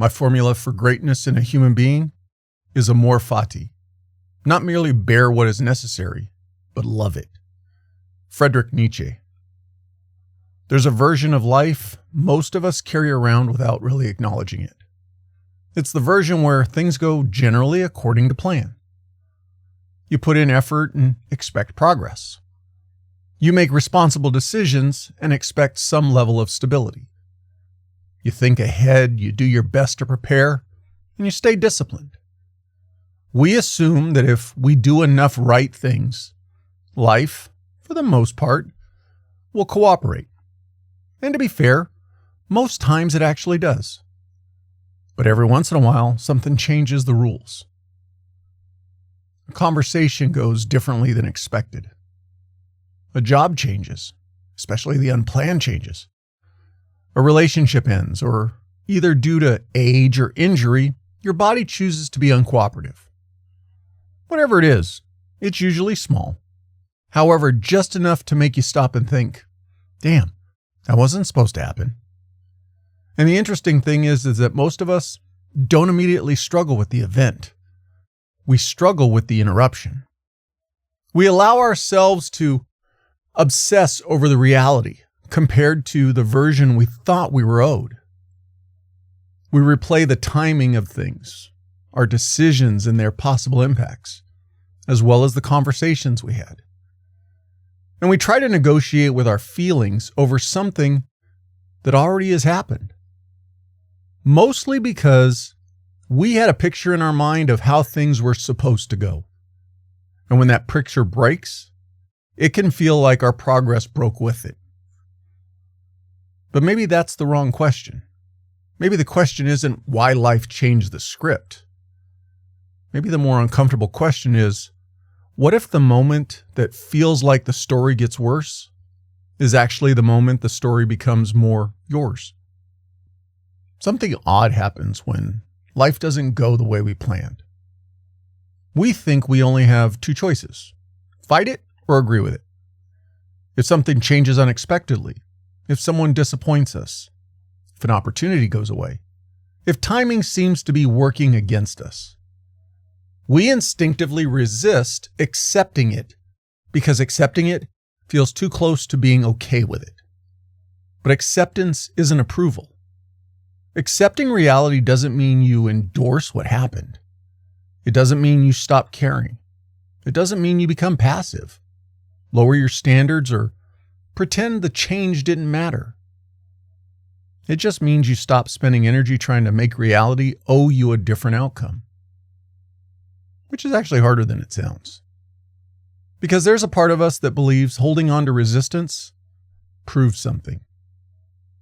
My formula for greatness in a human being is Amor Fati. Not merely bear what is necessary, but love it. Friedrich Nietzsche. There's a version of life most of us carry around without really acknowledging it. It's the version where things go generally according to plan. You put in effort and expect progress. You make responsible decisions and expect some level of stability. You think ahead, you do your best to prepare, and you stay disciplined. We assume that if we do enough right things, life, for the most part, will cooperate. And to be fair, most times it actually does. But every once in a while, something changes the rules. A conversation goes differently than expected. A job changes, especially the unplanned changes. A relationship ends, or either due to age or injury, your body chooses to be uncooperative. Whatever it is, it's usually small. However, just enough to make you stop and think, damn, that wasn't supposed to happen. And the interesting thing is that most of us don't immediately struggle with the event. We struggle with the interruption. We allow ourselves to obsess over the reality compared to the version we thought we were owed. We replay the timing of things, our decisions and their possible impacts, as well as the conversations we had. And we try to negotiate with our feelings over something that already has happened. Mostly because we had a picture in our mind of how things were supposed to go. And when that picture breaks, it can feel like our progress broke with it. But maybe that's the wrong question. Maybe the question isn't why life changed the script. Maybe the more uncomfortable question is, what if the moment that feels like the story gets worse is actually the moment the story becomes more yours? Something odd happens when life doesn't go the way we planned. We think we only have two choices: fight it or agree with it. If something changes unexpectedly, if someone disappoints us, if an opportunity goes away, if timing seems to be working against us, we instinctively resist accepting it because accepting it feels too close to being okay with it. But acceptance isn't approval. Accepting reality doesn't mean you endorse what happened. It doesn't mean you stop caring. It doesn't mean you become passive, lower your standards, or pretend the change didn't matter. It just means you stop spending energy trying to make reality owe you a different outcome. Which is actually harder than it sounds. Because there's a part of us that believes holding on to resistance proves something.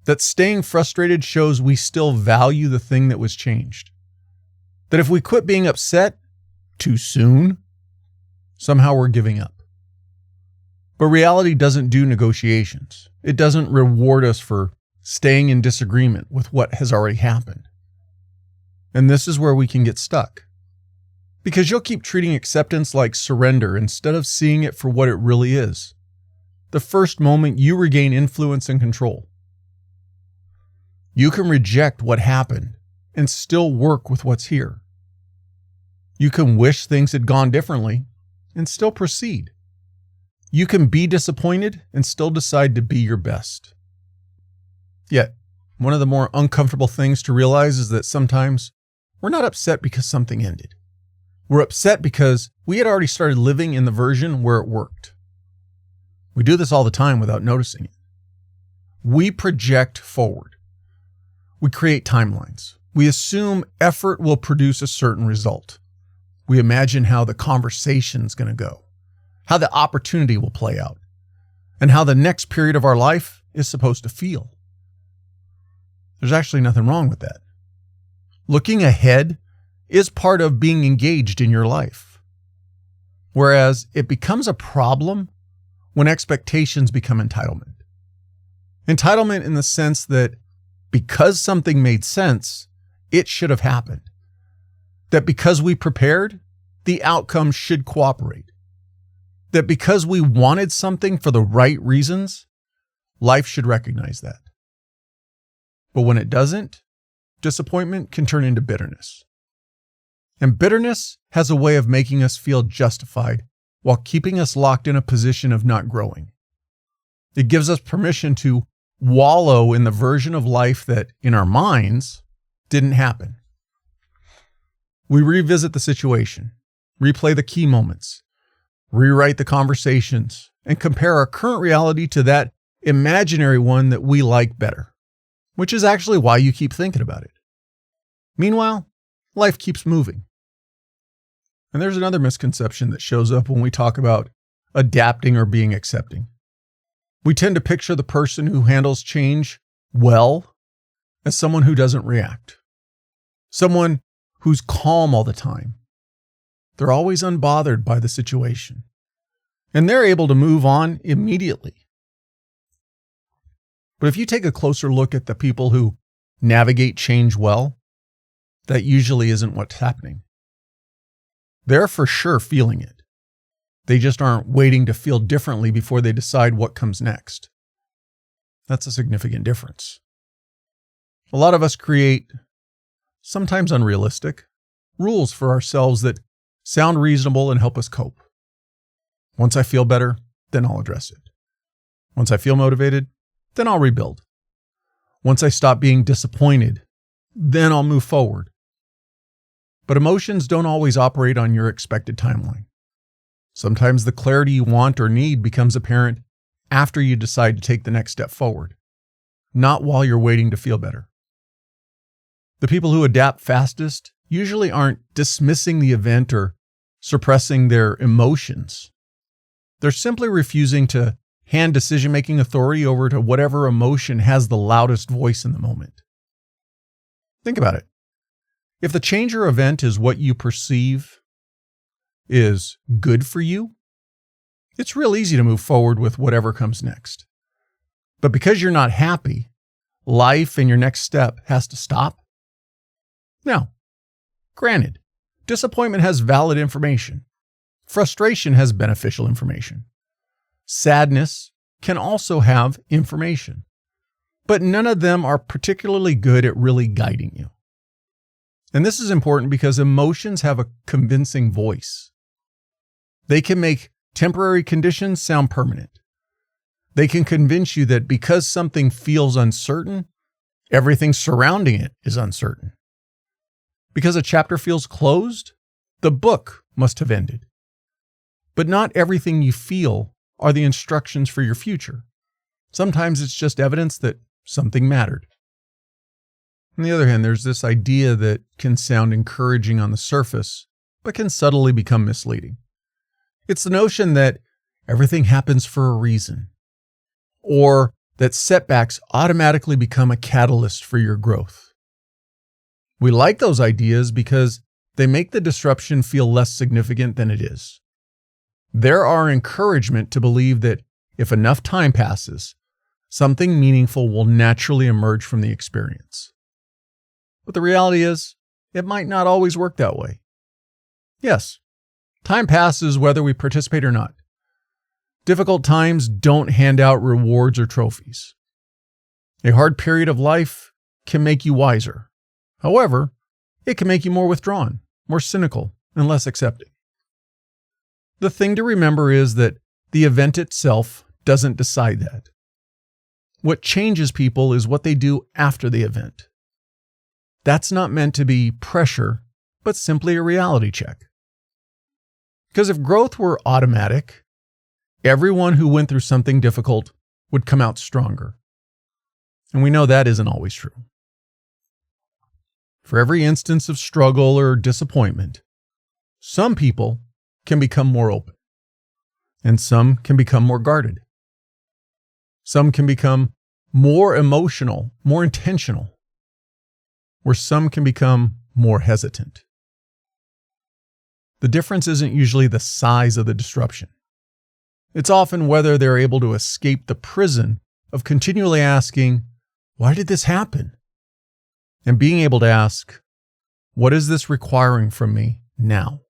That staying frustrated shows we still value the thing that was changed. That if we quit being upset too soon, somehow we're giving up. But reality doesn't do negotiations. It doesn't reward us for staying in disagreement with what has already happened. And this is where we can get stuck. Because you'll keep treating acceptance like surrender instead of seeing it for what it really is. The first moment you regain influence and control. You can reject what happened and still work with what's here. You can wish things had gone differently and still proceed. You can be disappointed and still decide to be your best. Yet, one of the more uncomfortable things to realize is that sometimes we're not upset because something ended. We're upset because we had already started living in the version where it worked. We do this all the time without noticing it. We project forward. We create timelines. We assume effort will produce a certain result. We imagine how the conversation's going to go, how the opportunity will play out, and how the next period of our life is supposed to feel. There's actually nothing wrong with that. Looking ahead is part of being engaged in your life. Whereas it becomes a problem when expectations become entitlement. Entitlement in the sense that because something made sense, it should have happened. That because we prepared, the outcome should cooperate. That because we wanted something for the right reasons, life should recognize that. But when it doesn't disappointment can turn into bitterness. And bitterness has a way of making us feel justified while keeping us locked in a position of not growing. It gives us permission to wallow in the version of life that, in our minds, didn't happen. We revisit the situation, replay the key moments, rewrite the conversations, and compare our current reality to that imaginary one that we like better, which is actually why you keep thinking about it. Meanwhile, life keeps moving. And there's another misconception that shows up when we talk about adapting or being accepting. We tend to picture the person who handles change well as someone who doesn't react, someone who's calm all the time. They're always unbothered by the situation, and they're able to move on immediately. But if you take a closer look at the people who navigate change well, that usually isn't what's happening. They're for sure feeling it. They just aren't waiting to feel differently before they decide what comes next. That's a significant difference. A lot of us create, sometimes unrealistic, rules for ourselves that sound reasonable and help us cope. Once I feel better, then I'll address it. Once I feel motivated, then I'll rebuild. Once I stop being disappointed, then I'll move forward. But emotions don't always operate on your expected timeline. Sometimes the clarity you want or need becomes apparent after you decide to take the next step forward, not while you're waiting to feel better. The people who adapt fastest usually aren't dismissing the event or suppressing their emotions. They're simply refusing to hand decision-making authority over to whatever emotion has the loudest voice in the moment. Think about it. If the change or event is what you perceive is good for you, it's real easy to move forward with whatever comes next. But because you're not happy, life and your next step has to stop? Now, granted, disappointment has valid information. Frustration has beneficial information. Sadness can also have information. But none of them are particularly good at really guiding you. And this is important because emotions have a convincing voice. They can make temporary conditions sound permanent. They can convince you that because something feels uncertain, everything surrounding it is uncertain. Because a chapter feels closed, the book must have ended. But not everything you feel are the instructions for your future. Sometimes it's just evidence that something mattered. On the other hand, there's this idea that can sound encouraging on the surface, but can subtly become misleading. It's the notion that everything happens for a reason, or that setbacks automatically become a catalyst for your growth. We like those ideas because they make the disruption feel less significant than it is. They're our encouragement to believe that if enough time passes, something meaningful will naturally emerge from the experience. But the reality is, it might not always work that way. Yes, time passes whether we participate or not. Difficult times don't hand out rewards or trophies. A hard period of life can make you wiser. However, it can make you more withdrawn, more cynical, and less accepting. The thing to remember is that the event itself doesn't decide that. What changes people is what they do after the event. That's not meant to be pressure, but simply a reality check. Because if growth were automatic, everyone who went through something difficult would come out stronger. And we know that isn't always true. For every instance of struggle or disappointment, some people can become more open, and some can become more guarded. Some can become more emotional, more intentional, where some can become more hesitant. The difference isn't usually the size of the disruption. It's often whether they're able to escape the prison of continually asking, why did this happen? And being able to ask, what is this requiring from me now?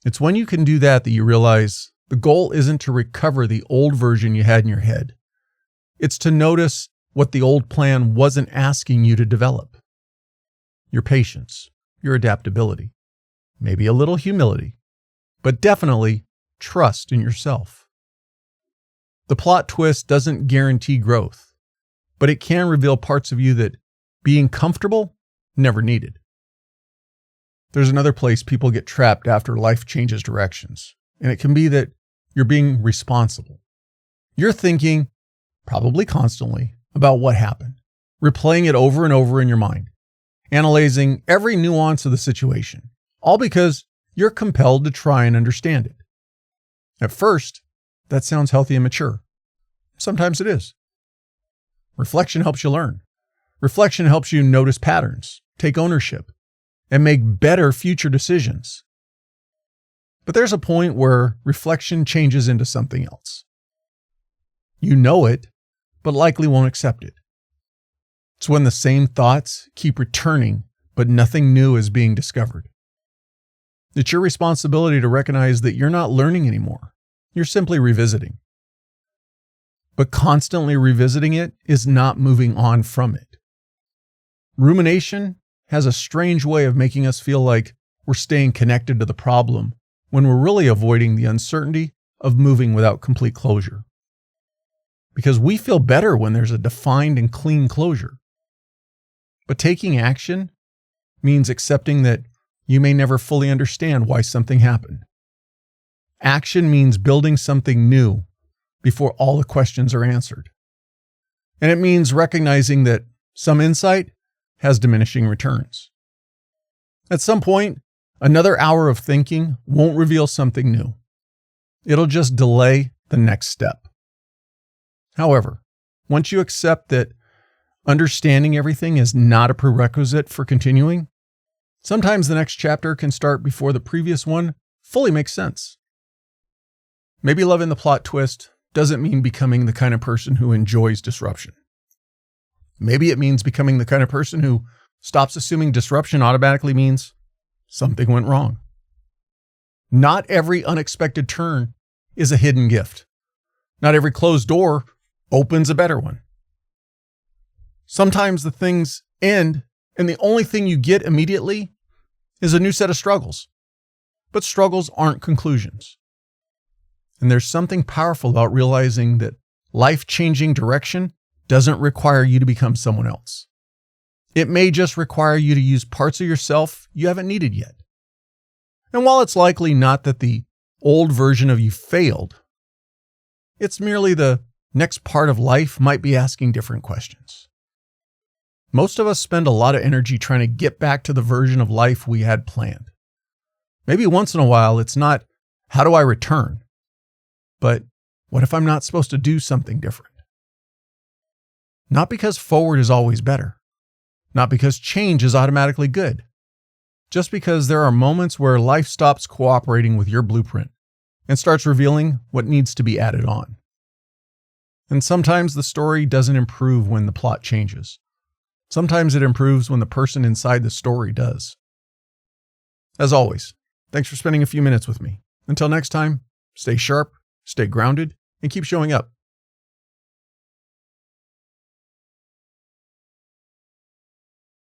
It's when you can do that that you realize the goal isn't to recover the old version you had in your head. It's to notice what the old plan wasn't asking you to develop. your patience, your adaptability, maybe a little humility, but definitely trust in yourself. The plot twist doesn't guarantee growth, but it can reveal parts of you that being comfortable never needed. There's another place people get trapped after life changes directions, and it can be that you're being responsible. You're thinking, probably constantly, about what happened, replaying it over and over in your mind, analyzing every nuance of the situation, all because you're compelled to try and understand it. At first, that sounds healthy and mature. Sometimes it is. Reflection helps you learn. Reflection helps you notice patterns, take ownership, and make better future decisions. But there's a point where reflection changes into something else. You know it, but likely won't accept it. It's when the same thoughts keep returning, but nothing new is being discovered. It's your responsibility to recognize that you're not learning anymore. You're simply revisiting. But constantly revisiting it is not moving on from it. Rumination has a strange way of making us feel like we're staying connected to the problem when we're really avoiding the uncertainty of moving without complete closure. Because we feel better when there's a defined and clean closure. But taking action means accepting that you may never fully understand why something happened. Action means building something new before all the questions are answered. And it means recognizing that some insight has diminishing returns. At some point, another hour of thinking won't reveal something new. It'll just delay the next step. However, once you accept that understanding everything is not a prerequisite for continuing, sometimes the next chapter can start before the previous one fully makes sense. Maybe loving the plot twist doesn't mean becoming the kind of person who enjoys disruption. Maybe it means becoming the kind of person who stops assuming disruption automatically means something went wrong. Not every unexpected turn is a hidden gift. Not every closed door opens a better one. Sometimes the things end and the only thing you get immediately is a new set of struggles. But struggles aren't conclusions. And there's something powerful about realizing that life-changing direction doesn't require you to become someone else. It may just require you to use parts of yourself you haven't needed yet. And while it's likely not that the old version of you failed, it's merely the next part of life might be asking different questions. Most of us spend a lot of energy trying to get back to the version of life we had planned. Maybe once in a while it's not, how do I return? But what if I'm not supposed to do something different? Not because forward is always better. Not because change is automatically good. Just because there are moments where life stops cooperating with your blueprint and starts revealing what needs to be added on. And sometimes the story doesn't improve when the plot changes. Sometimes it improves when the person inside the story does. As always, thanks for spending a few minutes with me. Until next time, stay sharp, stay grounded, and keep showing up.